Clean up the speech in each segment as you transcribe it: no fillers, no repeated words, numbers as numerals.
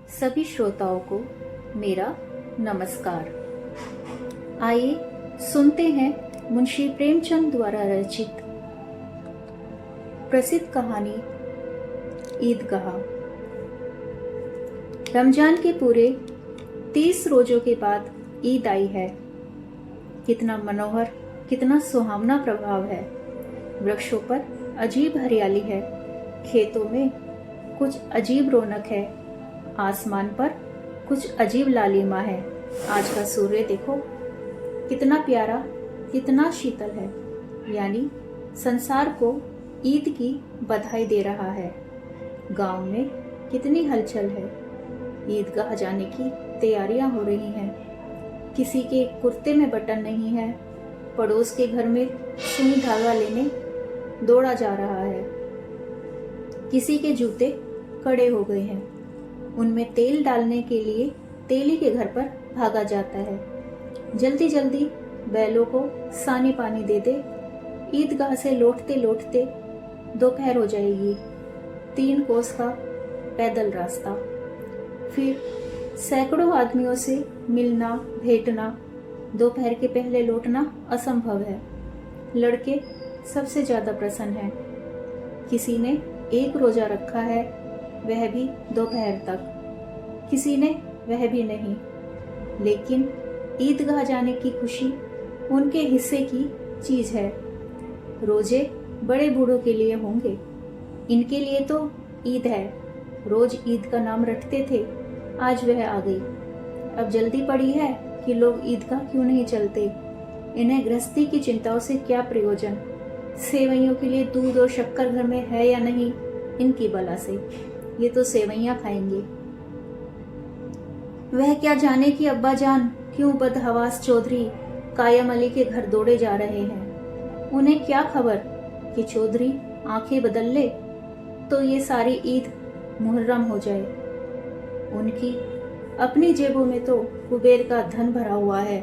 सभी श्रोताओं को मेरा नमस्कार। आइए सुनते हैं मुंशी प्रेमचंद द्वारा रचित प्रसिद्ध कहानी ईदगाह। रमजान के पूरे 30 रोजों के बाद ईद आई है। कितना मनोहर, कितना सुहावना प्रभाव है। वृक्षों पर अजीब हरियाली है, खेतों में कुछ अजीब रौनक है, आसमान पर कुछ अजीब लालिमा है। आज का सूर्य देखो, कितना प्यारा, कितना शीतल है, यानी संसार को ईद की बधाई दे रहा है। गांव में कितनी हलचल है। ईदगाह जाने की तैयारियां हो रही हैं। किसी के कुर्ते में बटन नहीं है, पड़ोस के घर में सुई धागा लेने दौड़ा जा रहा है। किसी के जूते कड़े हो गए हैं, उनमें तेल डालने के लिए तेली के घर पर भागा जाता है। जल्दी जल्दी बैलों को सानी पानी दे दे। ईदगाह से लौटते लौटते दोपहर हो जाएगी। 3 कोस का पैदल रास्ता, फिर सैकड़ों आदमियों से मिलना भेंटना। दोपहर के पहले लौटना असंभव है। लड़के सबसे ज्यादा प्रसन्न हैं। किसी ने 1 रोजा रखा है, वह भी दोपहर तक। किसी ने वह भी नहीं। लेकिन ईदगाह जाने की खुशी उनके हिस्से की चीज है। रोजे बड़े बूढ़ों के लिए होंगे, इनके लिए तो ईद है। रोज ईद का नाम रटते थे, आज वह आ गई। अब जल्दी पड़ी है कि लोग ईदगाह क्यों नहीं चलते। इन्हें गृहस्थी की चिंताओं से क्या प्रयोजन। सेवैयों के लिए दूध और शक्कर घर में है या नहीं, इनकी बला से। ये तो सेवैयां खाएंगे। वह क्या जाने कि अब्बा जान क्यों बदहवास चौधरी कायम अली के घर दौड़े जा रहे हैं। उन्हें क्या खबर कि चौधरी आंखें बदल ले तो ये सारी ईद मुहर्रम हो जाए। उनकी अपनी जेबों में तो कुबेर का धन भरा हुआ है।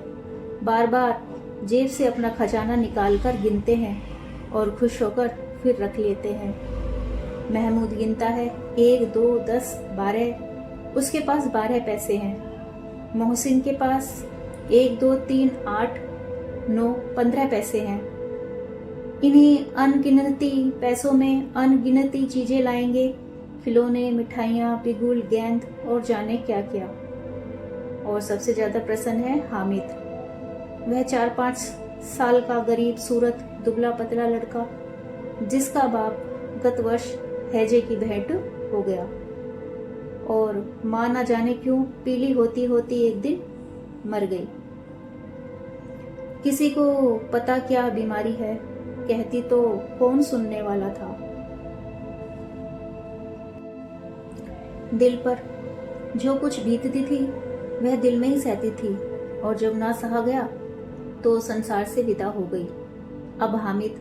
बार बार जेब से अपना खजाना निकालकर गिनते हैं और खुश होकर फिर रख लेते हैं। महमूद गिनता है 1, 2, 10, 12। उसके पास 12 पैसे हैं। मोहसिन के पास 1, 2, 3, 8, 9, 15 पैसे हैं। इन्हीं अनगिनती पैसों में अनगिनती चीजें लाएंगे, खिलौने, मिठाइयाँ, पिगुल, गेंद और जाने क्या क्या। और सबसे ज्यादा प्रसन्न है हामिद। वह 4-5 साल का गरीब सूरत दुबला पतला लड़का, जिसका बाप गत वर्ष हैजे की भेंट हो गया और मां ना जाने क्यों पीली होती होती एक दिन मर गई। किसी को पता क्या बीमारी है, कहती तो कौन सुनने वाला था। दिल पर जो कुछ बीतती थी वह दिल में ही सहती थी, और जब ना सहा गया तो संसार से विदा हो गई। अब हामिद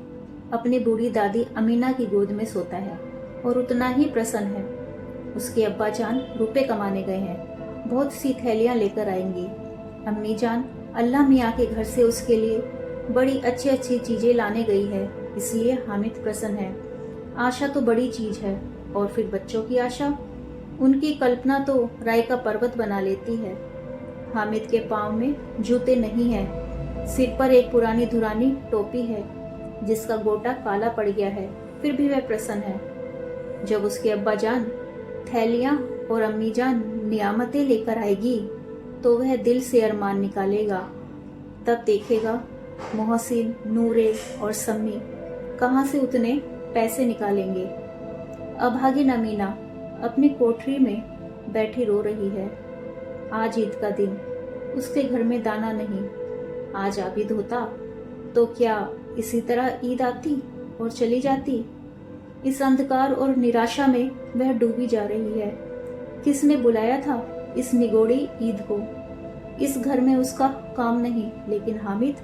अपनी बूढ़ी दादी अमीना की गोद में सोता है और उतना ही प्रसन्न है। उसके अब्बा जान रुपए कमाने गए हैं, बहुत सी थैलियां लेकर आएंगी। अम्मी जान अल्लाह मियाँ के घर से उसके लिए बड़ी अच्छी अच्छी चीजें लाने गई है, इसलिए हामिद प्रसन्न है। आशा तो बड़ी चीज है, और फिर बच्चों की आशा, उनकी कल्पना तो राय का पर्वत बना लेती है। हामिद के पाँव में जूते नहीं है, सिर पर एक पुरानी धुरानी टोपी है जिसका गोटा काला पड़ गया है, फिर भी वह प्रसन्न है। जब उसके अब्बा जान थैलियां और अम्मी जान नियामतें लेकर आएगी तो वह दिल से अरमान निकालेगा। तब देखेगा मोहसिन, नूरे और सम्मी कहाँ से उतने पैसे निकालेंगे। अभागिन अमीना अपनी कोठरी में बैठी रो रही है। आज ईद का दिन, उसके घर में दाना नहीं। आज आबिद होता तो क्या इसी तरह ईद आती और चली जाती। इस अंधकार और निराशा में वह डूबी जा रही है। किसने बुलाया था इस निगोड़ी ईद को। इस घर में उसका काम नहीं, लेकिन हामिद,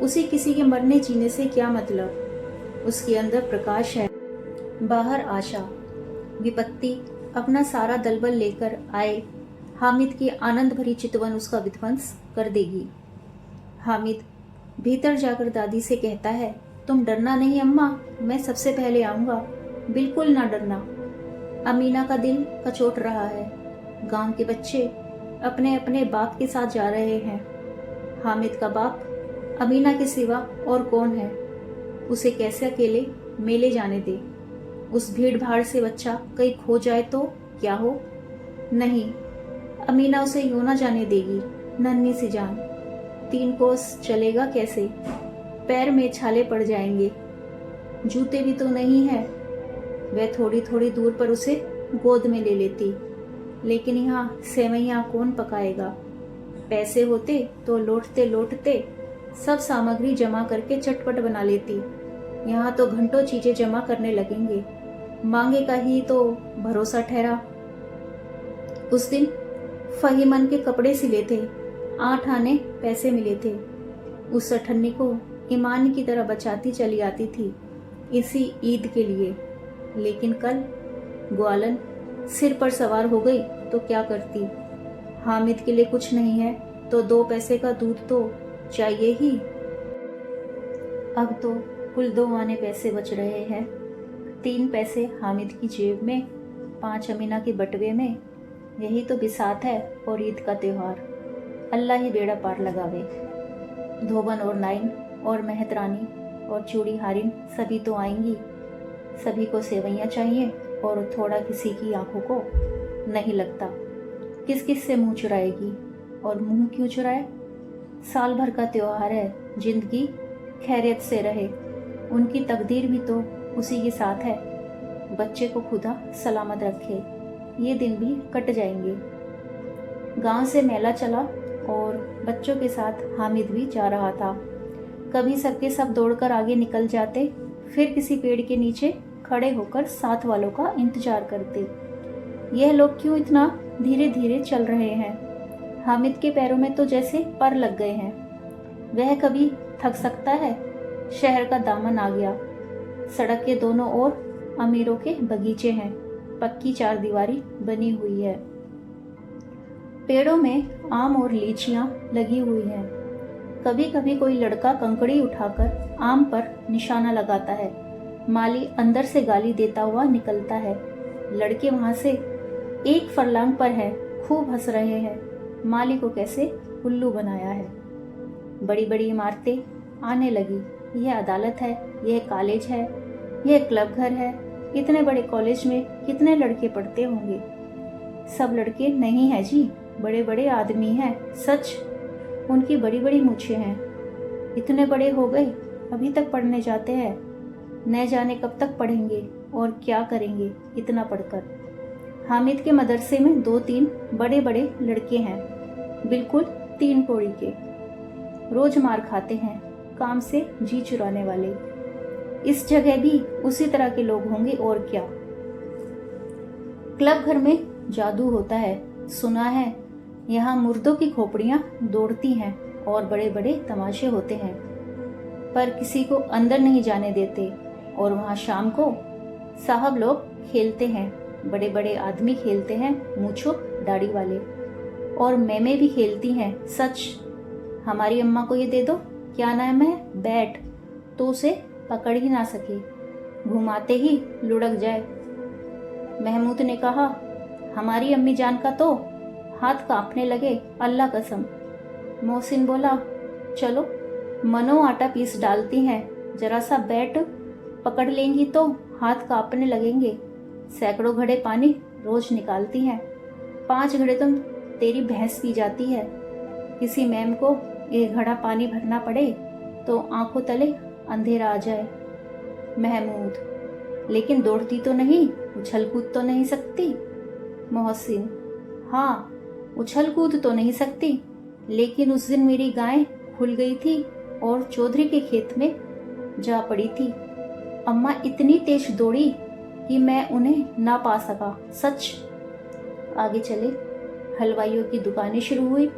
उसे किसी के मरने जीने से क्या मतलब। उसके अंदर प्रकाश है, बाहर आशा। विपत्ति अपना सारा दलबल लेकर आए, हामिद की आनंद भरी चितवन उसका विध्वंस कर देगी। हामिद भीतर जाकर दादी से कहता है, तुम डरना नहीं अम्मा, मैं सबसे पहले आऊंगा, बिल्कुल ना डरना। अमीना का दिल कचोट रहा है। गांव के बच्चे अपने अपने बाप के साथ जा रहे हैं। हामिद का बाप अमीना के सिवा और कौन है? उसे कैसे अकेले मेले जाने दे? उस भीड़ भाड़ से बच्चा कहीं खो जाए तो क्या हो? नहीं, अमीना उसे यूं ना जाने देगी। नन्ही सी जान, 3 कोस चलेगा कैसे? पैर में छाले पड़ जाएंगे। जूते भी तो नहीं है। वह थोड़ी थोड़ी दूर पर उसे गोद में ले लेती, लेकिन यहाँ सेवैयां कौन पकाएगा? पैसे होते तो लौटते लौटते सब सामग्री जमा करके चटपट बना लेती। यहाँ तो घंटों चीजें जमा करने लगेंगे। मांगे का ही तो भरोसा ठहरा। उस दिन फहीमन के कपड़े सिले थे, 8 आने पैसे मिले थे। उस अठन्नी को ईमान की तरह बचाती चली आती थी इसी ईद के लिए। लेकिन कल ग्वालन सिर पर सवार हो गई तो क्या करती? हामिद के लिए कुछ नहीं है तो 2 पैसे का दूध तो चाहिए ही। अब तो कुल 2 आने पैसे बच रहे हैं। 3 पैसे हामिद की जेब में, 5 अमीना के बटवे में। यही तो बिसात है और ईद का त्योहार। अल्लाह ही बेड़ा पार लगावे। धोबन और नाइन और मेहत रानी और चूड़ी हारिन सभी तो आएंगी। सभी को सेवैयां चाहिए और थोड़ा किसी की आंखों को नहीं लगता। किस किस से मुंह चुराएगी? और मुंह क्यों चुराए? साल भर का त्योहार है, जिंदगी खैरियत से रहे। उनकी तकदीर भी तो उसी के साथ है। बच्चे को खुदा सलामत रखे, ये दिन भी कट जाएंगे। गांव से मेला चला और बच्चों के साथ हामिद भी जा रहा था। कभी सबके सब दौड़कर आगे निकल जाते, फिर किसी पेड़ के नीचे खड़े होकर साथ वालों का इंतजार करते। यह लोग क्यों इतना धीरे धीरे चल रहे हैं? हामिद के पैरों में तो जैसे पर लग गए हैं। वह कभी थक सकता है? शहर का दामन आ गया। सड़क के दोनों ओर अमीरों के बगीचे हैं। पक्की 4 दीवारी बनी हुई है। पेड़ों में आम और लीचियां लगी हुई हैं। कभी कभी कोई लड़का कंकड़ी उठाकर आम पर निशाना लगाता है। माली अंदर से गाली देता हुआ निकलता है। लड़के वहां से 1 फरलांग पर है, खूब हंस रहे हैं। माली को कैसे उल्लू बनाया है। बड़ी बड़ी इमारतें आने लगी। यह अदालत है, यह कॉलेज है, यह क्लब घर है। इतने बड़े कॉलेज में कितने लड़के पढ़ते होंगे? सब लड़के नहीं है जी, बड़े बड़े आदमी हैं। सच, उनकी बड़ी बड़ी मूछें हैं। इतने बड़े हो गए, अभी तक पढ़ने जाते हैं। न जाने कब तक पढ़ेंगे और क्या करेंगे इतना पढ़कर। हामिद के मदरसे में 2-3 बड़े बड़े लड़के हैं, बिल्कुल 3 कौड़ी के। रोज मार खाते हैं, काम से जी चुराने वाले। इस जगह भी उसी तरह के लोग होंगे और क्या। क्लब घर में जादू होता है, सुना है। यहाँ मुर्दों की खोपड़ियाँ दौड़ती हैं और बड़े बड़े तमाशे होते हैं, पर किसी को अंदर नहीं जाने देते। और वहाँ शाम को साहब लोग खेलते हैं, बड़े बड़े आदमी खेलते हैं, मूछो दाढ़ी वाले। और मैमें भी खेलती हैं। सच, हमारी अम्मा को ये दे दो, क्या नाम है, बैट, तो उसे पकड़ ही ना सके, घुमाते ही लुढ़क जाए। महमूद ने कहा, हमारी अम्मी जान का तो हाथ कांपने लगे, अल्लाह कसम। मोहसिन बोला, चलो मनो आटा पीस डालती हैं, जरा सा बैट पकड़ लेंगी तो हाथ कांपने लगेंगे। सैकड़ों घड़े पानी रोज निकालती हैं, 5 घड़े तो तेरी भैंस पी जाती है। किसी मैम को 1 घड़ा पानी भरना पड़े तो आंखों तले अंधेरा आ जाए। महमूद, लेकिन दौड़ती तो नहीं, उछल कूद तो नहीं सकती। मोहसिन, हाँ, उछल कूद तो नहीं सकती, लेकिन उस दिन मेरी गाय खुल गई थी और चौधरी के खेत में जा पड़ी थी। अम्मा इतनी तेज दौड़ी कि मैं उन्हें ना पा सका। सच। आगे चले। हलवाइयों की दुकानें शुरू हुई।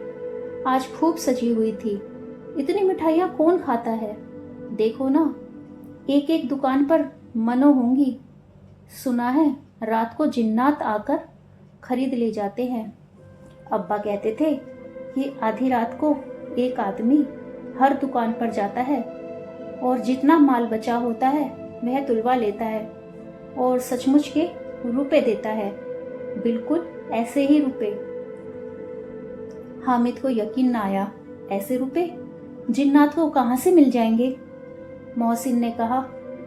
आज खूब सजी हुई थी। इतनी मिठाइयाँ कौन खाता है? देखो ना, एक एक दुकान पर मनो होंगी। सुना है रात को जिन्नात आकर खरीद ले जाते हैं। अब्बा कहते थे कि आधी रात को एक आदमी हर दुकान पर जाता है और जितना माल बचा होता है वह तुलवा लेता है और सचमुच के रुपए देता है, बिल्कुल ऐसे ही रुपए। हामिद को यकीन न आया, ऐसे रुपए जिन्नात को कहाँ से मिल जाएंगे? मोहसिन ने कहा,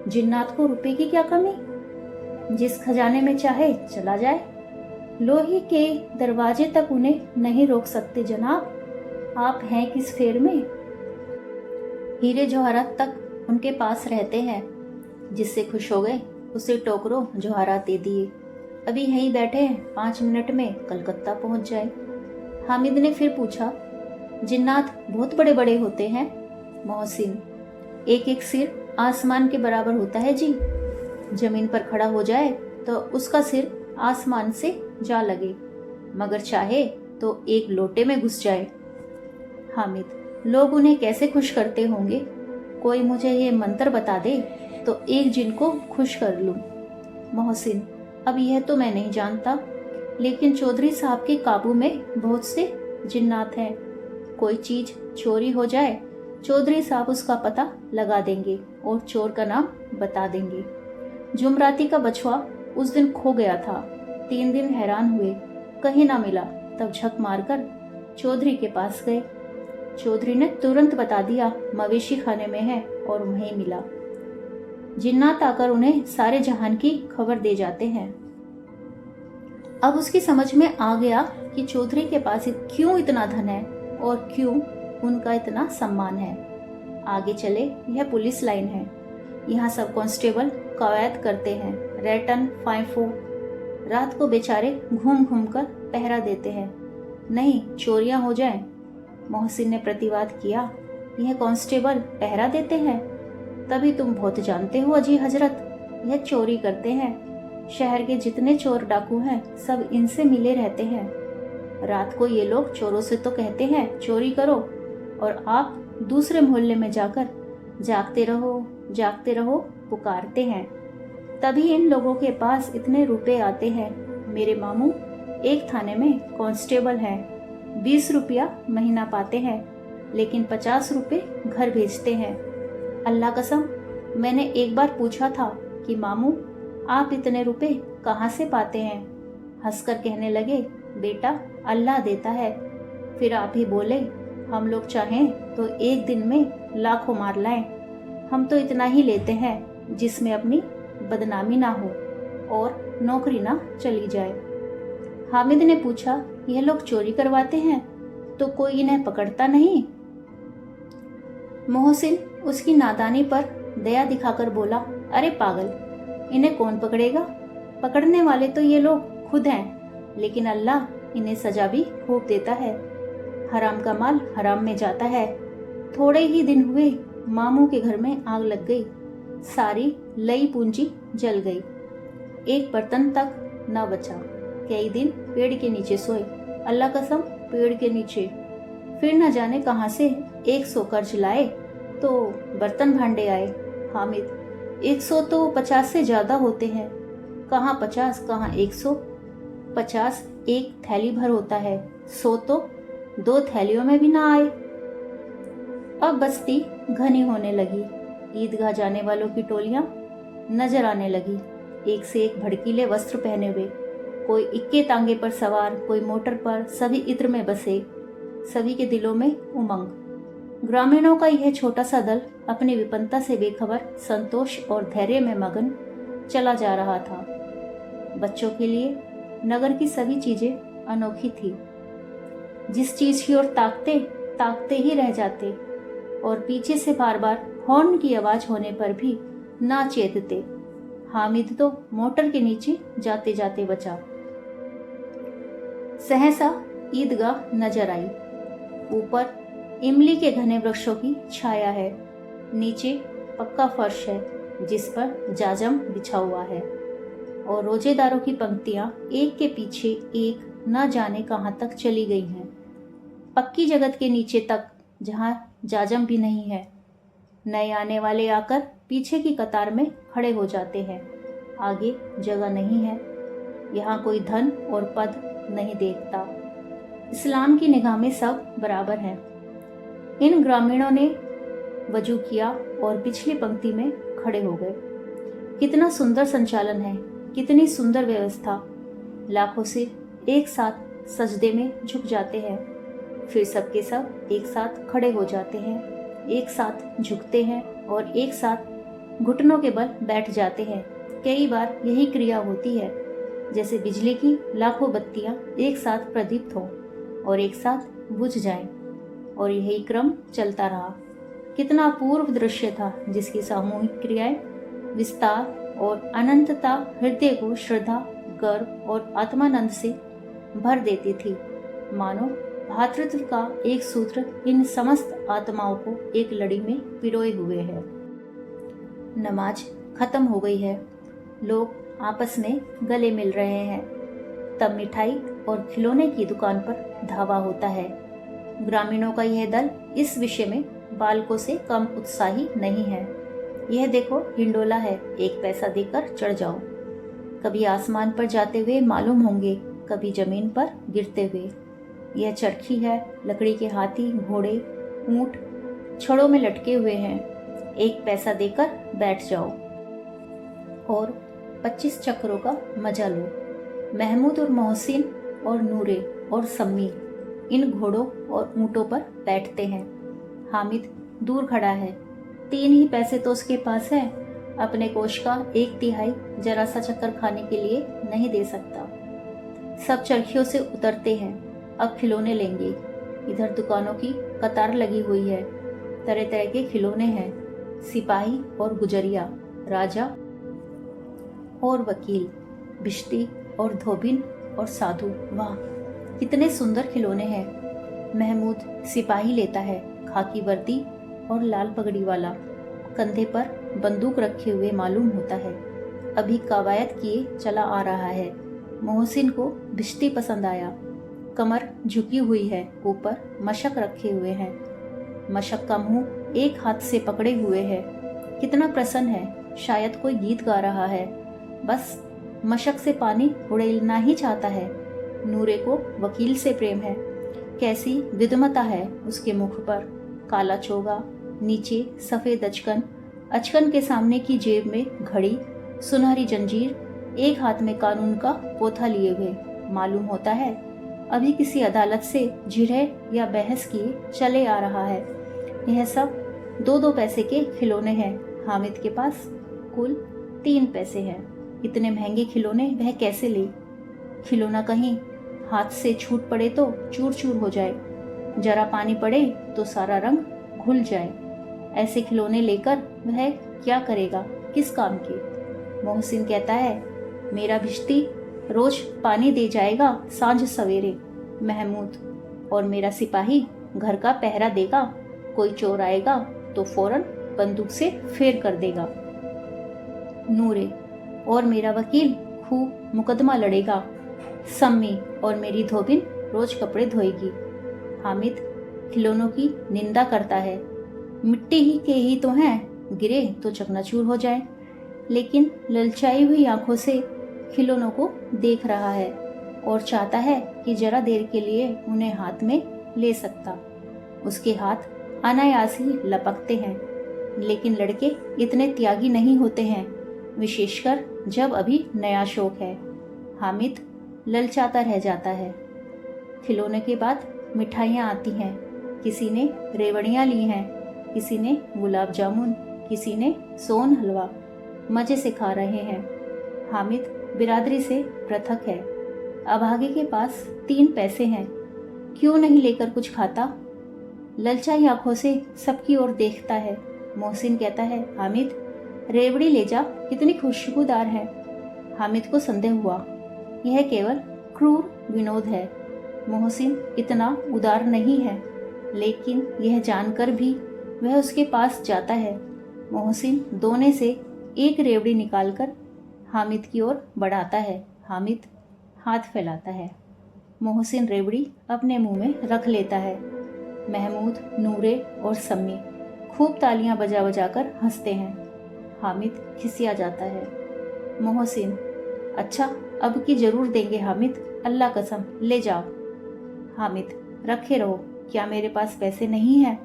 जिन्नात को रुपए की क्या कमी, जिस खजाने में चाहे चला जाए, लोहे के दरवाजे तक उन्हें नहीं रोक सकते जनाब। आप हैं किस फेर में? हीरे जवाहरात तक उनके पास रहते हैं। जिससे खुश हो गए उसे टोकरो जवाहरात दे दिए। अभी यहीं बैठे हैं, 5 मिनट में कलकत्ता पहुंच जाए। हामिद ने फिर पूछा, जिन्नात बहुत बड़े बड़े होते हैं? मोहसिन, एक एक सिर आसमान के बराबर होता है जी। जमीन पर खड़ा हो जाए तो उसका सिर आसमान से जा लगे, मगर चाहे तो एक लोटे में घुस जाए। हामिद, लोग उन्हें कैसे खुश करते होंगे? कोई मुझे ये मंत्र बता दे तो एक जिन को खुश कर लूं। मोहसिन, अब यह तो मैं नहीं जानता, लेकिन चौधरी साहब के काबू में बहुत से जिन्नात हैं। कोई चीज चोरी हो जाए, चौधरी साहब उसका पता लगा देंगे और चोर का नाम बता देंगे। जुमराती का बछवा उस दिन खो गया था। 3 दिन हैरान हुए, कहीं ना मिला। तब झक मारकर चौधरी के पास गए। चौधरी ने तुरंत बता दिया, मवेशी खाने में है और वहीं मिला। जिन्नात आकर उन्हें सारे जहान की खबर दे जाते हैं। अब उसकी समझ में आ गया कि चौधरी के पास क्यों इतना धन है और क्यों उनका इतना सम्मान है। आगे चले, यह पुलिस लाइन है। यहाँ सब कांस्टेबल कवायद करते हैं, रैटन फाइफो। रात को बेचारे घूम घूम कर पहरा देते हैं, नहीं चोरियां हो जाएं। मोहसिन ने प्रतिवाद किया, यह कांस्टेबल पहरा देते हैं? तभी तुम बहुत जानते हो अजी हजरत, यह चोरी करते हैं। शहर के जितने चोर डाकू हैं सब इनसे मिले रहते हैं। रात को ये लोग चोरों से तो कहते हैं चोरी करो, और आप दूसरे मोहल्ले में जाकर जागते रहो पुकारते हैं। तभी इन लोगों के पास इतने रुपए आते हैं। मेरे मामू एक थाने में कांस्टेबल हैं, 20 रुपया महीना पाते हैं, लेकिन 50 रुपए घर भेजते हैं। अल्लाह कसम, मैंने एक बार पूछा था कि मामू आप इतने रुपए कहाँ से पाते हैं? हंसकर कहने लगे, बेटा अल्लाह देता है। फिर आप ही बोले, हम लोग चाहें तो एक दिन में लाखों मार लाएं। हम तो इतना ही लेते हैं जिसमें अपनी बदनामी ना हो और नौकरी ना चली जाए। हामिद ने पूछा, यह लोग चोरी करवाते हैं तो कोई इन्हें पकड़ता नहीं? मोहसिन उसकी नादानी पर दया दिखाकर बोला, अरे पागल, इन्हें कौन पकड़ेगा? पकड़ने वाले तो ये लोग खुद हैं, लेकिन अल्लाह इन्हें सजा भी खूब देता है। हराम का माल हराम में जाता है। थोड़े ही दिन हुए मामू के घर में आग लग गई, सारी लई पूंजी जल गई, एक बर्तन तक न बचा। कई दिन पेड़ के नीचे सोए, अल्लाह कसम पेड़ के नीचे। फिर न जाने कहां से 100 कर्ज लाए तो बर्तन भांडे आए। हामिद, 100 तो 50 से ज्यादा होते हैं। कहाँ 50 कहाँ 100। 50 एक थैली भर होता है, 100 तो 2 थैलियों में भी ना आए। अब बस्ती घनी होने लगी। ईदगाह जाने वालों की टोलियां नजर आने लगी, एक से एक भड़कीले वस्त्र पहने हुए। कोई इक्के तांगे पर सवार, कोई मोटर पर, सभी इत्र में बसे, सभी के दिलों में उमंग। ग्रामीणों का यह छोटा सा दल अपनी विपन्नता से बेखबर, संतोष और धैर्य में मगन चला जा रहा था। बच्चों के लिए नगर की सभी चीजें अनोखी थी। जिस चीज की ओर ताकते ताकते ही रह जाते, और पीछे से बार बार हॉर्न की आवाज होने पर भी ना चेतते। हामिद तो मोटर के नीचे जाते जाते बचा। सहसा ईदगाह नजर आई। ऊपर इमली के घने वृक्षों की छाया है, नीचे पक्का फर्श है जिस पर जाजम बिछा हुआ है, और रोजेदारों की पंक्तियां एक के पीछे एक न जाने कहां तक चली गई हैं, पक्की जगत के नीचे तक, जहां जाजम भी नहीं है। नए आने वाले आकर पीछे की कतार में खड़े हो जाते हैं। आगे जगह नहीं है। यहाँ कोई धन और पद नहीं देखता। इस्लाम की निगाह में सब बराबर हैं। इन ग्रामीणों ने वजू किया और पिछली पंक्ति में खड़े हो गए। कितना सुंदर संचालन है, कितनी सुंदर व्यवस्था। लाखों सिर एक साथ सजदे में झुक जाते हैं, फिर सबके सब एक साथ खड़े हो जाते हैं, एक साथ झुकते हैं और एक साथ घुटनों के बल बैठ जाते हैं। कई बार यही क्रिया होती है, जैसे बिजली की लाखों बत्तियां एक साथ प्रदीप्त हों और एक साथ बुझ जाएं, और यही क्रम चलता रहा। कितना अपूर्व दृश्य था, जिसकी सामूहिक क्रियाएं, विस्तार और अनंतता हृदय को श्रद्धा, गर्व और आत्मानंद से भर देती थी। मानो भातृत्व का एक सूत्र इन समस्त आत्माओं को एक लड़ी में पिरोए हुए है। नमाज खत्म हो गई है, लोग आपस में गले मिल रहे हैं। तब मिठाई और खिलौने की दुकान पर धावा होता है। ग्रामीणों का यह दल इस विषय में बालकों से कम उत्साही नहीं है। यह देखो, हिंडोला है, एक पैसा देकर चढ़ जाओ। कभी आसमान पर जाते हुए मालूम होंगे, कभी जमीन पर गिरते हुए। यह चरखी है, लकड़ी के हाथी, घोड़े, ऊंट छड़ों में लटके हुए हैं। एक पैसा देकर बैठ जाओ और 25 चक्रों का मजा लो। महमूद और मोहसिन और नूरे और सम्मी इन घोड़ों और ऊंटों पर बैठते हैं। हामिद दूर खड़ा है, 3 ही पैसे तो उसके पास है। अपने कोष का 1/3 जरा सा चक्कर खाने के लिए नहीं दे सकता। सब चरखियों से उतरते हैं, अब खिलौने लेंगे। इधर दुकानों की कतार लगी हुई है, तरह तरह के खिलौने हैं। सिपाही और गुजरिया, राजा और वकील, भिश्ती और धोबिन और साधु। वाह, कितने सुंदर खिलौने हैं। महमूद सिपाही लेता है, खाकी वर्दी और लाल पगड़ी वाला, कंधे पर बंदूक रखे हुए मालूम होता है। अभी कवायद किए चला आ रहा है। मोहसिन को भिश्ती पसंद आया, कमर झुकी हुई है, ऊपर मशक रखे हुए हैं। मशक का मुंह एक हाथ से पकड़े हुए है। कितना प्रसन्न है, शायद कोई गीत गा रहा है। बस मशक से पानी उड़ेलना ही चाहता है। नूरे को वकील से प्रेम है। कैसी विद्वता है उसके मुख पर। काला चोगा, नीचे सफेद अचकन, अचकन के सामने की जेब में घड़ी, सुनहरी जंजीर, एक हाथ में कानून का पोथा लिए हुए। मालूम होता है अभी किसी अदालत से झिड़े या बहस किए चले आ रहा है। यह सब 2-2 पैसे के खिलौने हैं। हामिद के पास कुल 3 पैसे हैं। इतने महंगे खिलौने वह कैसे ले? खिलौना कहीं हाथ से छूट पड़े तो चूर चूर हो जाए, जरा पानी पड़े तो सारा रंग घुल जाए। ऐसे खिलौने लेकर वह क्या करेगा, किस काम के? मोहसिन कहता है, मेरा भिश्ती रोज पानी दे जाएगा सांझ सवेरे। महमूद, और मेरा सिपाही घर का पहरा देगा। कोई चोर आएगा तो फौरन बंदूक से फेर कर देगा। नूरे, और मेरा वकील खूब मुकदमा लड़ेगा। सम्मी, और मेरी धोबिन रोज कपड़े धोएगी। हामिद खिलौनों की निंदा करता है। मिट्टी ही के ही तो हैं, गिरे तो चकनाचूर हो जाए। लेकिन ललचाई हुई आंखों से खिलौनों को देख रहा है और चाहता है कि जरा देर के लिए उन्हें हाथ में ले सकता। उसके हाथ अनायास ही लपकते हैं। लेकिन लड़के इतने त्यागी नहीं होते हैं, विशेषकर जब अभी नया शौक है। हामिद ललचाता रह जाता है। खिलौने के बाद मिठाइयाँ आती हैं। किसी ने रेवड़ियाँ ली हैं, किसी ने गुलाब जामुन, किसी ने सोन हलवा। मजे से खा रहे हैं। हामिद बिरादरी से पृथक है। अभागे के पास 3 पैसे हैं, क्यों नहीं लेकर कुछ खाता? ललचाई आंखों से सबकी ओर देखता है। मोहसिन कहता है, हामिद रेवड़ी ले जा, कितनी खुशबूदार है। हामिद को संदेह हुआ, यह केवल क्रूर विनोद है। मोहसिन इतना उदार नहीं है, लेकिन यह जानकर भी वह उसके पास जाता है। मोहसिन दोने से एक रेवड़ी निकालकर हामिद की ओर बढ़ाता है। हामिद हाथ फैलाता है। मोहसिन रेवड़ी अपने मुंह में रख लेता है। महमूद, नूरे और सम्मी खूब तालियां बजा बजा कर हंसते हैं। हामिद खिसिया जाता है। मोहसिन, अच्छा अब की जरूर देंगे हामिद, अल्लाह कसम, ले जाओ। हामिद, रखे रहो, क्या मेरे पास पैसे नहीं हैं?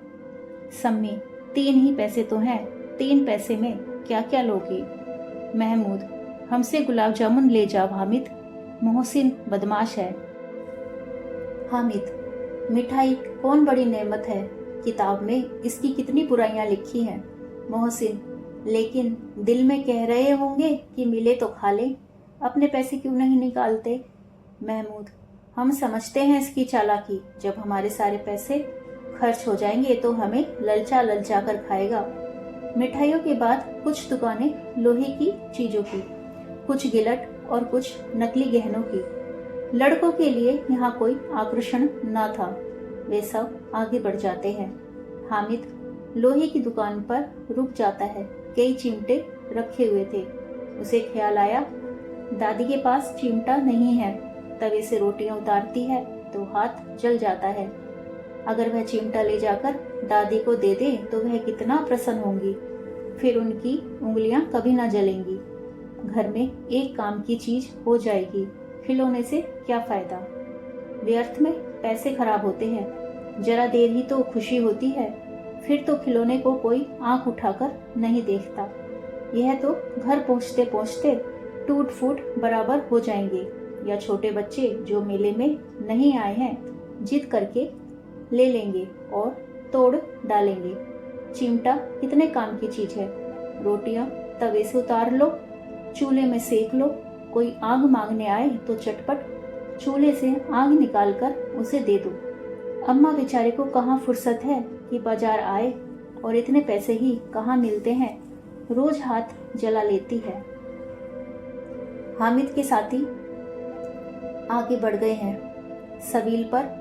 सम्मी, 3 ही पैसे तो हैं, 3 पैसे में क्या क्या लोगे? महमूद, हमसे गुलाब जामुन ले जाओ हामिद। मोहसिन बदमाश है, हामिद, मिठाई कौन बड़ी नेमत है, किताब में इसकी कितनी बुराइयां लिखी हैं। मोहसिन, लेकिन दिल में कह रहे होंगे कि मिले तो खा ले, अपने पैसे क्यों नहीं निकालते। महमूद, हम समझते हैं इसकी चालाकी, जब हमारे सारे पैसे खर्च हो जाएंगे तो हमें ललचा ललचा कर खाएगा। मिठाइयों के बाद कुछ दुकानें लोहे की चीजों की, कुछ गिलट और कुछ नकली गहनों की। लड़कों के लिए यहाँ कोई आकर्षण न था, वे सब आगे बढ़ जाते हैं। हामिद लोहे की दुकान पर रुक जाता है। कई चिमटे रखे हुए थे। उसे ख्याल आया, दादी के पास चिमटा नहीं है। तवे से रोटियां उतारती है तो हाथ जल जाता है। अगर वह चिमटा ले जाकर दादी को दे दे तो वह कितना प्रसन्न होंगी, फिर उनकी उंगलियां कभी ना जलेंगी। घर में एक काम की चीज हो जाएगी। खिलौने से क्या फायदा, व्यर्थ में पैसे खराब होते हैं। जरा देर ही तो खुशी होती है, फिर तो खिलौने को कोई आंख उठाकर नहीं देखता। यह तो घर पहुंचते पहुंचते टूट फूट बराबर हो जाएंगे। या छोटे बच्चे जो मेले में नहीं आए हैं, जिद करके ले लेंगे और तोड़ डालेंगे। चिमटा कितने काम की चीज है। रोटियां तवे से उतार लो, चूल्हे में सेक लो। कोई आग मांगने आए तो चटपट चूल्हे से आग निकालकर उसे दे दो। अम्मा बेचारे को कहाँ फुर्सत है कि बाजार आए, और इतने पैसे ही कहाँ मिलते हैं। रोज हाथ जला लेती है। हामिद के साथी आगे बढ़ गए हैं। सबील पर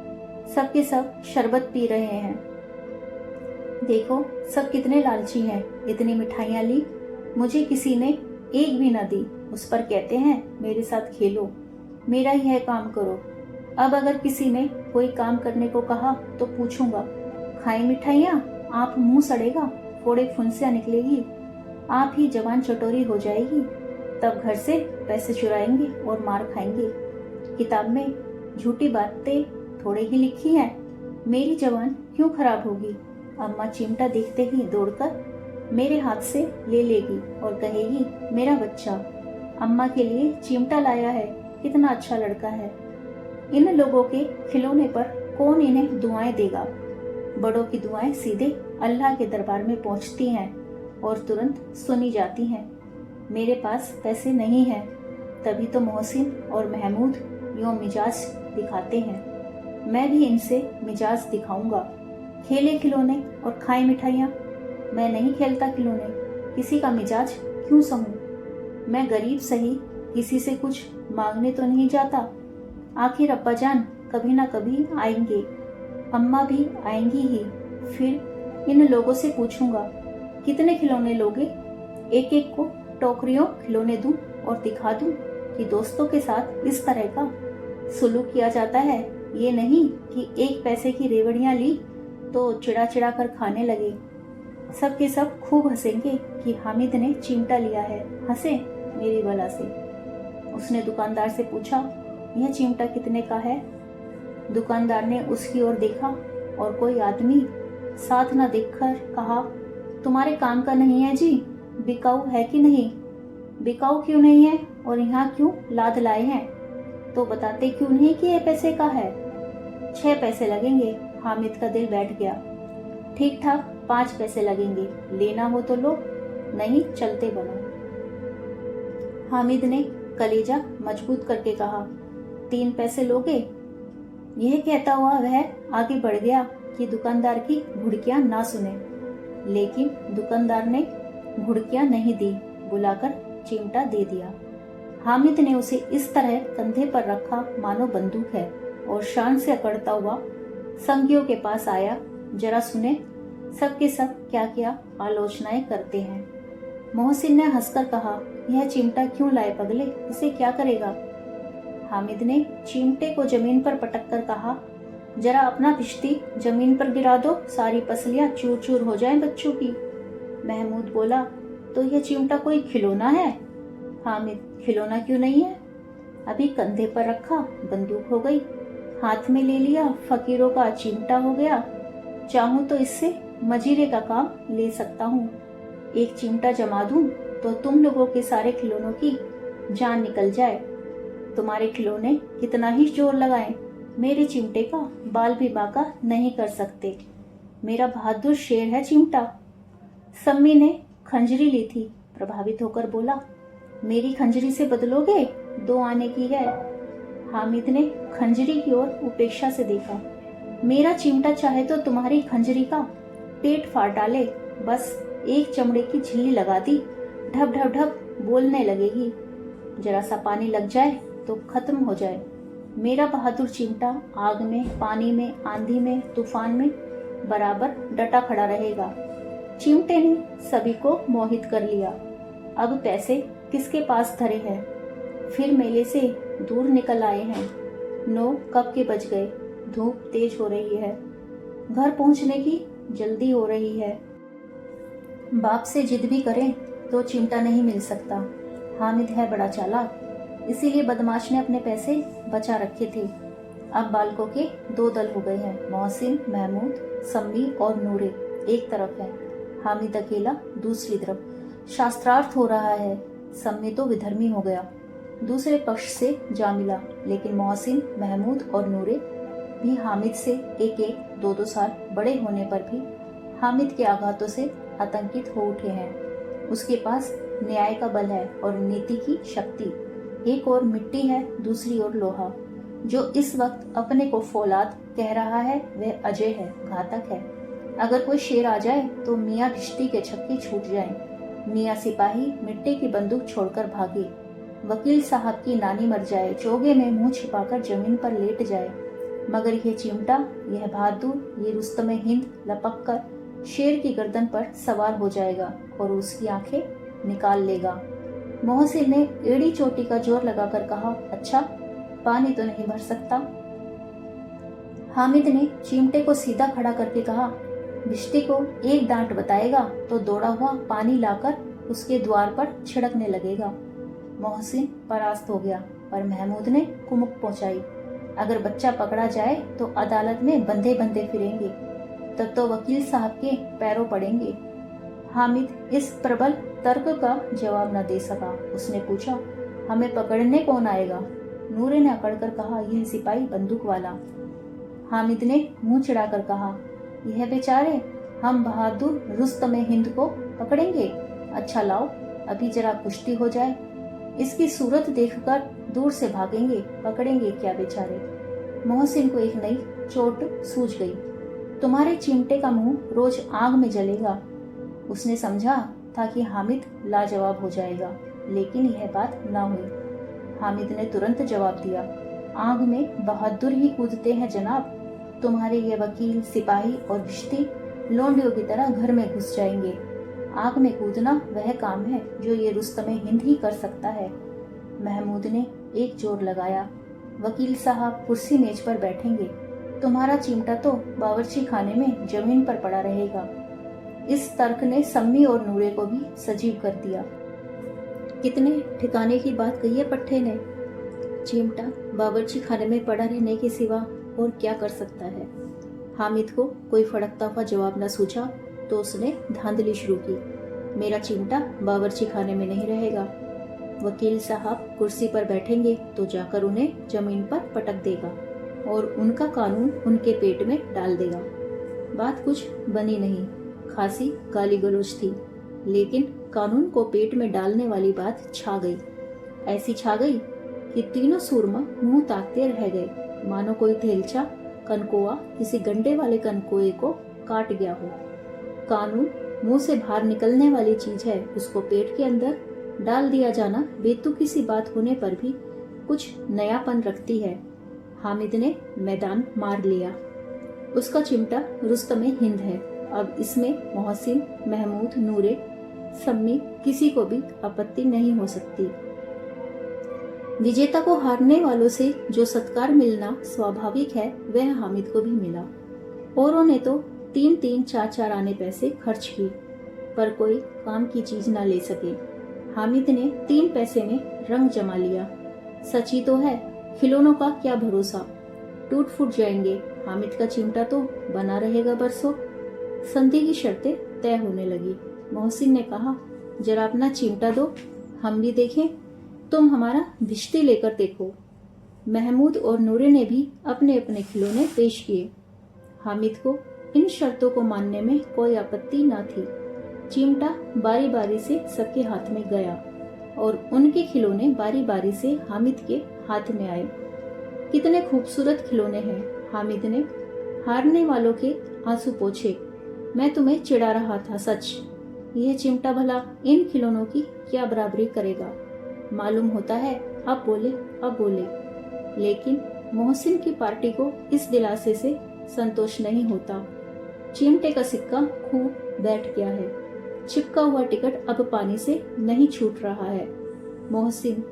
सबके सब शरबत पी रहे हैं। देखो सब कितने लालची हैं। इतनी मिठाइयाँ ली, मुझे किसी ने एक भी न दी। उस पर कहते हैं मेरे साथ खेलो, मेरा यह काम करो। अब अगर किसी ने कोई काम करने को कहा तो पूछूंगा, खाई मिठाइयाँ, आप मुंह सड़ेगा, फोड़े फुंसियाँ निकलेगी, आप ही जवान चटोरी हो जाएगी। तब घर से पैसे चुराएंगे और मार खाएंगे। किताब में झूठी बातें थोड़े ही लिखी हैं। मेरी जवान क्यों खराब होगी। अम्मा चिमटा देखते ही दौड़कर मेरे हाथ से ले लेगी और कहेगी, मेरा बच्चा अम्मा के लिए चिमटा लाया है, कितना अच्छा लड़का है। इन लोगों के खिलौने पर कौन इन्हें दुआएं देगा। बड़ों की दुआएं सीधे अल्लाह के दरबार में पहुंचती हैं और तुरंत सुनी जाती हैं। मेरे पास पैसे नहीं हैं, तभी तो मोहसिन और महमूद यूं मिजाज दिखाते हैं। मैं भी इनसे मिजाज दिखाऊंगा। खेले खिलौने और खाए मिठाइयाँ। मैं नहीं खेलता खिलौने, किसी का मिजाज क्यों सहूं। मैं गरीब सही, किसी से कुछ मांगने तो नहीं जाता। आखिर अब्बा जान कभी ना कभी आएंगे, अम्मा भी आएंगी ही। फिर इन लोगों से पूछूंगा, कितने खिलौने लोगे। एक एक को टोकरियों खिलौने दूं और दिखा दूं कि दोस्तों के साथ इस तरह का सुलूक किया जाता है। ये नहीं कि एक पैसे की रेवड़ियां ली तो चिड़ा चिड़ा कर खाने लगे। सब के सब खूब हंसेंगे कि हामिद ने चिमटा लिया है। हंसे मेरी बला से। उसने दुकानदार से पूछा, यह चिमटा कितने का है। दुकानदार ने उसकी ओर देखा और कोई आदमी साथ न देखकर कहा, तुम्हारे काम का नहीं है जी, बिकाऊ है कि नहीं। बिकाऊ क्यों नहीं है और यहाँ क्यों लाद लाए हैं। तो बताते क्यों नहीं कि ये पैसे का है। 6 पैसे लगेंगे। हामिद का दिल बैठ गया। ठीक ठाक 5 पैसे लगेंगे, लेना हो तो लो, नहीं चलते बनो। हामिद ने कलेजा मजबूत करके कहा, 3 पैसे लोगे। यह कहता हुआ वह आगे बढ़ गया कि दुकानदार की घुड़कियां ना सुने। लेकिन दुकानदार ने घुड़कियां नहीं दी, बुलाकर चिमटा दे दिया। हामिद ने उसे इस तरह कंधे पर रखा मानो बंदूक है और शान से अकड़ता हुआ संगियों के पास आया। जरा सुने सबके सब क्या क्या आलोचनाएं करते हैं। मोहसिन ने हंसकर कहा, यह चिमटा क्यों लाए पगले, इसे क्या करेगा। हामिद ने चिमटे को जमीन पर पटक कर कहा, जरा अपना भिश्ती जमीन पर गिरा दो, सारी पसलियां चूर चूर हो जाएं बच्चों की। महमूद बोला, तो यह चिमटा कोई खिलौना है। हामिद, खिलौना क्यों नहीं है, अभी कंधे पर रखा बंदूक हो गई, हाथ में ले लिया फकीरों का चिमटा हो गया। चाहूं तो इससे मजीरे का काम ले सकता हूँ। एक चिमटा जमा दूं तो तुम लोगों के सारे खिलौनों की जान निकल जाए। तुम्हारे खिलौने कितना ही जोर लगाएं, मेरे चिमटे का बाल भी बांका नहीं कर सकते। मेरा बहादुर शेर है चिमटा। सम्मी ने खंजरी ली थी, प्रभावित होकर बोला, मेरी खंजरी से बदलोगे? 2 आने की है। हामिद ने खंजरी की ओर उपेक्षा से देखा। मेरा चिमटा चाहे तो तुम्हारी खंजरी का पेट फाड़ डाले, बस एक चमड़े की झिल्ली लगा दी, ढप ढप ढप बोलने लगेगी। जरा सा पानी लग जाए तो खत्म हो जाए। मेरा बहादुर चिमटा आग में, पानी में, आंधी में, तूफान में बराबर डटा खड़ा रहेगा। चिमटे ने सभी को मोहित कर लिया। अब पैसे किसके पास धरे हैं? फिर मेले से दूर निकल आए हैं। 9 कब के बज गए। धूप तेज हो रही है। घर पहुंचने की जल्दी हो रही है। बाप से जिद भी करें तो चिमटा नहीं मिल सकता। हामिद है बड़ा चालाक, इसीलिए बदमाश ने अपने पैसे बचा रखे थे। अब बालकों के 2 दल हो गए हैं। मोहसिन, महमूद, सम्मी और नूरे एक तरफ है, हामिद अकेला दूसरी तरफ। शास्त्रार्थ हो रहा है। सम्मी तो विधर्मी हो गया, दूसरे पक्ष से जा मिला। लेकिन मोहसिन, महमूद और नूरे भी हामिद से 1-1, 2-2 साल बड़े होने पर भी हामिद के आघातों से आतंकित हो उठे हैं। उसके पास न्याय का बल है और नीति की शक्ति। एक और मिट्टी है, दूसरी ओर लोहा। जो इस वक्त अपने को फौलाद कह रहा है वह अजय है, घातक है। अगर कोई शेर आ जाए तो मियाँ भिश्ती के छक्के छूट जाएं। मियाँ सिपाही मिट्टी की बंदूक छोड़कर भागे। वकील साहब की नानी मर जाए, चोगे में मुंह छिपाकर जमीन पर लेट जाए, मगर यह चिमटा, यह बहादुर, ये रुस्तमे हिंद लपक कर शेर की गर्दन पर सवार हो जाएगा और उसकी आंखें निकाल लेगा। मोहसिन ने एड़ी चोटी का जोर लगाकर कहा, अच्छा, पानी तो नहीं भर सकता। हामिद ने चिमटे को सीधा खड़ा करके कहा, भिश्ती को एक डांट बताएगा तो दौड़ा हुआ पानी लाकर उसके द्वार पर छिड़कने लगेगा। मोहसिन परास्त हो गया, पर महमूद ने कुमुक पहुंचाई, अगर बच्चा पकड़ा जाए तो अदालत में बंधे बंधे फिरेंगे, तब तो वकील साहब के पैरों पड़ेंगे। हामिद इस प्रबल तर्क का जवाब न दे सका। उसने पूछा, हमें पकड़ने कौन आएगा? नूरे ने अकड़कर कहा, यह सिपाही बंदूक वाला। हामिद ने मुंह चिढ़ाकर कहा, यह बेचारे हम बहादुर रुस्तमे हिंद को पकड़ेंगे? अच्छा लाओ, अभी जरा कुश्ती हो जाए, इसकी सूरत देखकर दूर से भागेंगे, पकड़ेंगे क्या बेचारे। मोहसिन को एक नई चोट सूझ गई। तुम्हारे चिमटे का मुंह रोज आग में जलेगा। उसने समझा था कि हामिद लाजवाब हो जाएगा, लेकिन यह बात ना हुई। हामिद ने तुरंत जवाब दिया, आग में बहादुर ही कूदते हैं जनाब। तुम्हारे ये वकील, सिपाही और भिश्ती लोंडियों की तरह घर में घुस जाएंगे। आग में कूदना वह काम है जो ये रुस्तमे हिंद ही कर सकता है। महमूद ने एक जोर लगाया, वकील साहब कुर्सी मेज पर बैठेंगे, तुम्हारा चिमटा तो बावर्ची खाने में जमीन पर पड़ा रहेगा। इस तर्क ने सम्मी और नूरे को भी सजीव कर दिया। कितने ठिकाने की बात कही है पट्टे ने। चिमटा बावर्ची खाने में पड़ा रहने के सिवा और क्या कर सकता है। हामिद को कोई फड़कता हुआ जवाब न सूझा तो उसने धांधली शुरू की, मेरा चिमटा बावर्ची खाने में नहीं रहेगा। वकील साहब कुर्सी पर बैठेंगे तो जाकर उन्हें जमीन पर पटक देगा और उनका कानून उनके पेट में डाल देगा। बात कुछ बनी नहीं, खासी गाली गलौज थी, लेकिन कानून को पेट में डालने वाली बात छा गई। ऐसी छा गई कि तीनों सूरमा मुंह ताकते रह गए, मानो कोई थेलचा कनकोआ किसी गंडे वाले कनकोए को काट गया हो। कानून मुंह से बाहर निकलने वाली चीज है, उसको पेट के अंदर डाल दिया जाना बेतुकी सी बात होने पर भी कुछ नयापन रखती है। हामिद ने मैदान मार लिया। उसका चिमटा रुस्तमे हिंद है। अब इसमें मोहसिन, महमूद, नूरे, सम्मी किसी को भी आपत्ति नहीं हो सकती। विजेता को हारने वालों से जो सत्कार मिलना स्वाभाविक है वह हामिद को भी मिला। औरों ने तो 3-3, 4-4 आने पैसे खर्च किए, पर कोई काम की चीज न ले सके। हामिद ने 3 पैसे में रंग जमा लिया। सच ही तो है, खिलौनों का क्या भरोसा, टूट फूट जाएंगे। हामिद का चिमटा तो बना रहेगा बरसों। संधि की शर्तें तय होने लगी। मोहसिन ने कहा, जरा अपना चिमटा दो, हम भी देखें। तुम हमारा भिश्ती लेकर देखो। महमूद और नूरे ने भी अपने अपने खिलौने पेश किए। हामिद को इन शर्तों को मानने में कोई आपत्ति न थी। चिमटा बारी बारी से सबके हाथ में गया और उनके खिलौने बारी बारी से हामिद के हाथ में आए। कितने खूबसूरत खिलौने हैं। हामिद ने हारने वालों के आंसू पोंछे। मैं तुम्हें चिढ़ा रहा था सच। यह चिमटा भला इन खिलौनों की क्या बराबरी करेगा। मालूम होता है अब बोले। लेकिन मोहसिन की पार्टी को इस दिलासे से संतोष नहीं होता। चिमटे का सिक्का खूब बैठ गया है। चिपका हुआ टिकट अब पानी से नहीं छूट रहा है। मोहसिन,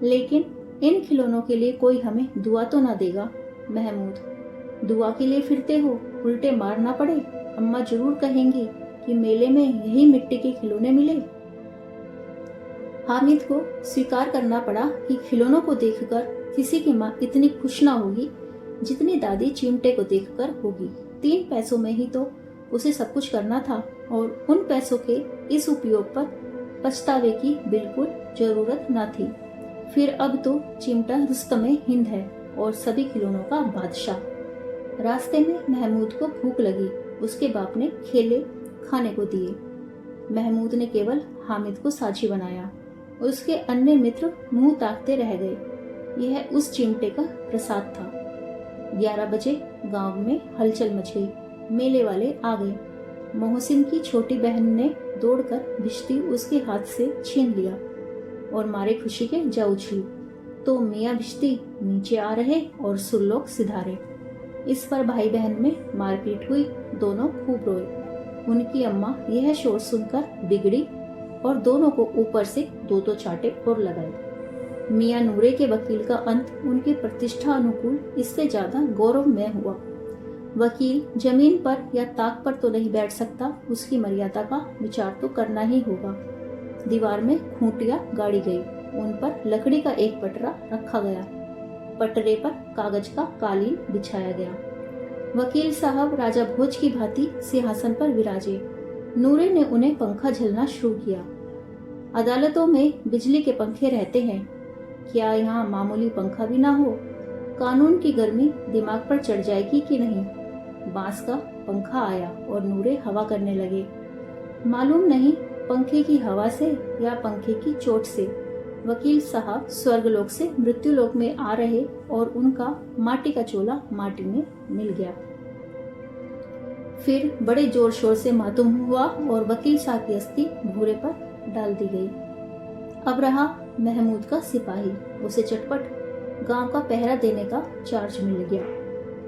लेकिन इन खिलौनों के लिए कोई हमें दुआ तो ना देगा। महमूद, दुआ के लिए फिरते हो, उल्टे मार ना पड़े। अम्मा जरूर कहेंगी कि मेले में यही मिट्टी के खिलौने मिले। हामिद को स्वीकार करना पड़ा कि खिलौनों को देखकर किसी की माँ इतनी खुश ना होगी जितनी दादी चिमटे को देखकर होगी। 3 पैसों में ही तो उसे सब कुछ करना था और उन पैसों के इस उपयोग पर पछतावे की बिल्कुल जरूरत न थी। फिर अब तो चिमटा रुस्तमे हिंद है और सभी खिलौनों का बादशाह। रास्ते में महमूद को भूख लगी। उसके बाप ने खेले खाने को दिए। महमूद ने केवल हामिद को साझी बनाया। उसके अन्य मित्र मुंह ताकते रह गए। यह उस चिमटे का प्रसाद था। 11 बजे गांव में हलचल मच गई। मेले वाले आ गए। मोहसिन की छोटी बहन ने दौड़कर बिश्ती उसके हाथ से छीन लिया और मारे खुशी के जा उछली तो मियाँ बिश्ती नीचे आ रहे और सुरलोक सिधारे। इस पर भाई बहन में मारपीट हुई। दोनों खूब रोए। उनकी अम्मा यह शोर सुनकर बिगड़ी और दोनों को ऊपर से 2 चांटे और लगाए। मियाँ नूरे के वकील का अंत उनकी प्रतिष्ठा अनुकूल इससे ज्यादा गौरवमय हुआ। वकील जमीन पर या ताक पर तो नहीं बैठ सकता, उसकी मर्यादा का विचार तो करना ही होगा। दीवार में खूंटियां गाड़ी गई। उन पर लकड़ी का एक पटरा रखा गया। पटरे पर कागज का कालीन बिछाया गया। वकील साहब राजा भोज की भांति सिंहासन पर विराजे। नूरे ने उन्हें पंखा झलना शुरू किया। अदालतों में बिजली के पंखे रहते हैं, क्या यहाँ मामूली पंखा भी ना हो? कानून की गर्मी दिमाग पर चढ़ जाएगी कि नहीं? बांस का पंखा आया और नूरे हवा करने लगे। मालूम नहीं पंखे की हवा से या पंखे की चोट से वकील साहब स्वर्गलोक से मृत्युलोक में आ रहे और उनका माटी का चोला माटी में मिल गया। फिर बड़े जोर शोर से मातम हुआ और वकील साहब की अस्थि भूरे पर डाल दी गई। अब रहा महमूद का सिपाही। उसे चटपट गांव का पहरा देने का चार्ज मिल गया।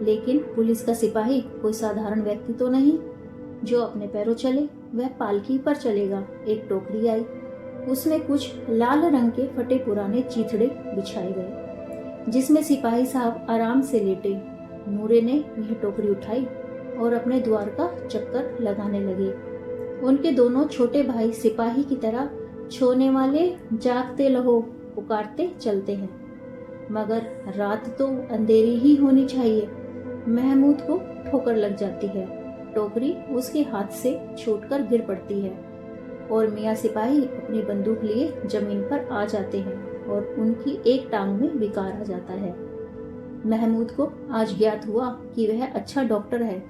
लेकिन पुलिस का सिपाही कोई साधारण व्यक्ति तो नहीं। जो अपने पैरों चले वह पालकी पर चलेगा। एक टोकरी आई, उसमें कुछ लाल रंग के फटे पुराने चीथड़े बिछाए गए जिसमें सिपाही साहब आराम से लेटे। नूरे ने यह टोकरी उठाई और अपने द्वार का चक्कर लगाने लगे। उनके दोनों छोटे भाई सिपाही की तरह छोने वाले जागते लहो पुकारते चलते हैं, मगर रात तो अंधेरी ही होनी चाहिए। महमूद को ठोकर लग जाती है। टोकरी उसके हाथ से छूटकर गिर पड़ती है और मियाँ सिपाही अपनी बंदूक लिए जमीन पर आ जाते हैं और उनकी एक टांग में विकार आ जाता है। महमूद को आज ज्ञात हुआ कि वह अच्छा डॉक्टर है।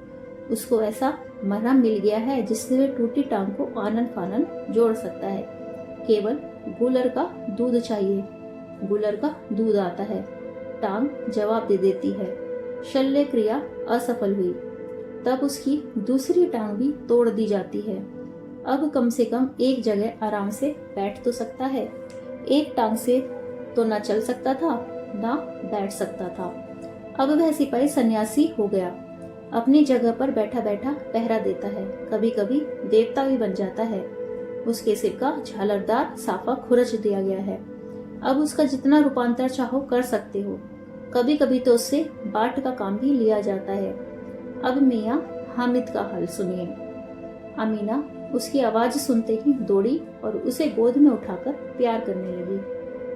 उसको ऐसा मरहम मिल गया है जिससे वह टूटी टांग को आनन फानन जोड़ सकता है। केवल गुलर का दूध चाहिए। गुलर का दूध आता है। टांग जवाब दे देती है। शल्य क्रिया असफल हुई। तब उसकी दूसरी टांग भी तोड़ दी जाती है। अब कम से कम एक जगह आराम से बैठ तो सकता है। एक टांग से तो ना चल सकता था ना बैठ सकता था। अब वह सिपाही सन्यासी हो गया। अपनी जगह पर बैठा बैठा पहरा देता है। कभी कभी देवता भी बन जाता है। उसके सिर का झालरदार साफा खुरच दिया गया है। अब उसका जितना रूपांतर चाहो कर सकते हो। कभी कभी तो उससे बाट का काम भी लिया जाता है। अब मियाँ हामिद का हाल सुनिए। अमीना उसकी आवाज सुनते ही दौड़ी और उसे गोद में उठाकर प्यार करने लगी।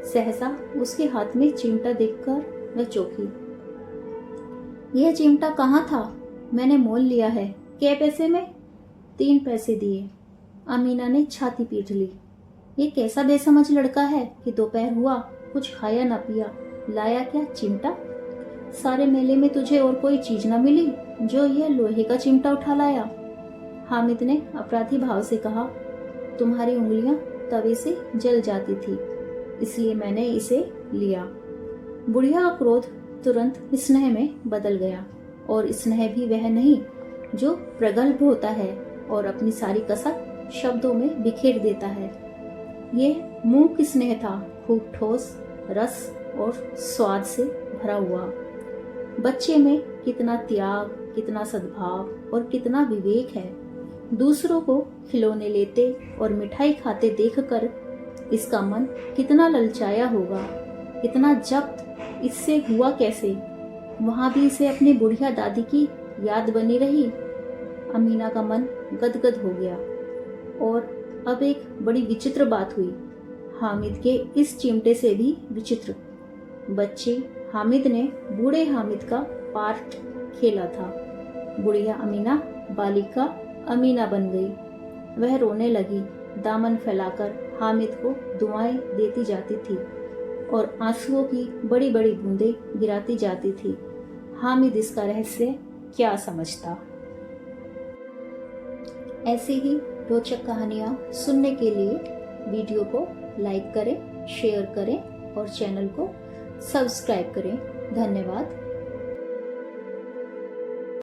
सहसा उसके हाथ में चिमटा देखकर वह चौंकी। यह चिमटा कहाँ था? मैंने मोल लिया है। कै पैसे में? 3 पैसे दिए। अमीना ने छाती पीट ली। ये कैसा बेसमझ लड़का है कि दोपहर हुआ कुछ खाया न पिया लाया क्या, चिमटा? सारे मेले में तुझे और कोई चीज न मिली जो यह लोहे का चिमटा उठा लाया? हामिद ने अपराधी भाव से कहा, तुम्हारी उंगलियां तवे से जल जाती थी, इसलिए मैंने इसे लिया। बुढ़िया का क्रोध तुरंत स्नेह में बदल गया, और स्नेह भी वह नहीं जो प्रगल्भ होता है और अपनी सारी कसक शब्दों में बिखेर देता है। ये मूक स्नेह था, खूब ठोस, रस और स्वाद से भरा हुआ। बच्चे में कितना त्याग, कितना सद्भाव और कितना विवेक है। दूसरों को खिलौने लेते और मिठाई खाते देखकर इसका मन कितना ललचाया होगा। इतना जब्त इससे हुआ कैसे? वहां भी इसे अपनी बुढ़िया दादी की याद बनी रही। अमीना का मन गदगद हो गया। और अब एक बड़ी विचित्र बात हुई, हामिद के इस चिमटे से भी विचित्र। बच्चे हामिद ने बूढ़े हामिद का पार्ट खेला था। बुढ़िया अमीना बालिका अमीना बन गई। वह रोने लगी, दामन फैलाकर हामिद को दुआएं देती जाती थी और आंसुओं की बड़ी बड़ी बूंदें गिराती जाती थी। हामिद इसका रहस्य क्या समझता? ऐसे ही रोचक कहानियाँ सुनने के लिए वीडियो को लाइक करें, शेयर करें और चैनल को सब्सक्राइब करें। धन्यवाद।